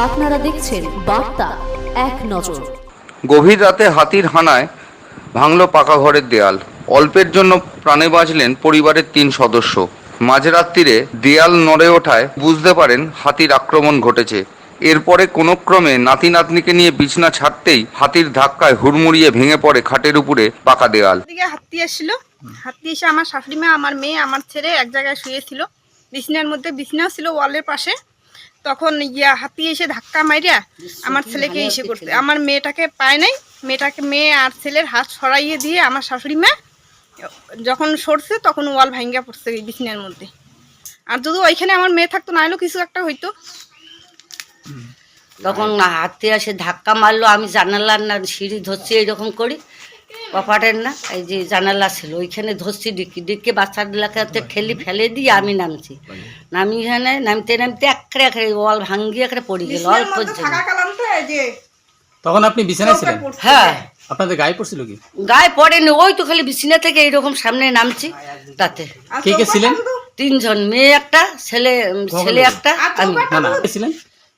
আপনারা দেখছেন বার্তা এক নজর। গভীর রাতে হাতির হানায় ভাঙল পাকা ঘরের দেয়াল। অল্পের জন্য প্রাণে বাঁচলেন পরিবারের 3 সদস্য। মাঝরাত্রিরে দেয়াল নড়ে ওঠায় বুঝতে পারেন হাতির আক্রমণ ঘটেছে। এরপরে কোনো ক্রমে নাতি নাতনিকে নিয়ে বিছনা ছাড়তেই হাতির ধাক্কায় হুড়মুড়িয়ে ভেঙে পড়ে খাটের উপরে পাকা দেয়াল। হাতি আসছিল, হাতি এসে আমার শাশুড়ি মা, আমার মেয়ে, আমার ছেলে এক জায়গায় শুয়েছিল, বিছনার মধ্যে, বিছনাও ছিল ওয়ালের পাশে। তখন হাতি এসে ধাক্কা মারিয়া আমার ছেলেকে এসে করতে, আমার মেয়েটাকে পায় নাই, মেয়ে আর ছেলের হাত সরাইয়ে দিয়ে আমার শাশুড়ি মা যখন সরছে তখন ওয়াল ভাঙ্গা পড়ছে বিছনার মধ্যে। আর যদি ওইখানে আমার মেয়ে থাকতো না হলেও কিছু একটা হইতো। তখন হাতি এসে ধাক্কা মারলো, আমি জানালার না সিঁড়ি ধরছি এইরকম করি, কপাটের না এই যে জানালা ছিল ওইখানে ধরছি, ডিক্কি বাচ্চাগুলাকে ঠেলি ফেলে দিয়ে আমি নামছি, নামি এখানে নামতে একেবারে ওয়াল ভাঙ্গিয়ে একেবারে পড়ে গেল অল্প। তখন আপনি বিছানায় ছিলেন? হ্যাঁ। আপনাদের গায়ে পড়ছিল কি? গায়ে পড়েনি, ওই তো খালি বিছানা থেকে এইরকম সামনে নামছি। তাতে কে কে ছিলেন? 3 জন, মেয়ে একটা, ছেলে একটা, আমি। না না, কে ছিলেন?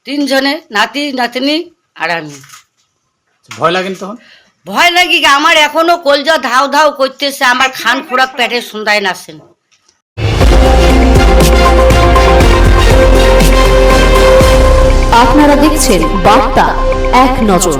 3 জনে, নাতি নাতনি আর আমি। ভয় লাগেন তখন? ভয় লাগি, আমার এখনো কলজা ধাও ধাও করতেছে, আমার খান খোরাক পেটে সন্ধ্যায় নাচেন। আপনারা দেখছেন বার্তা এক নজর।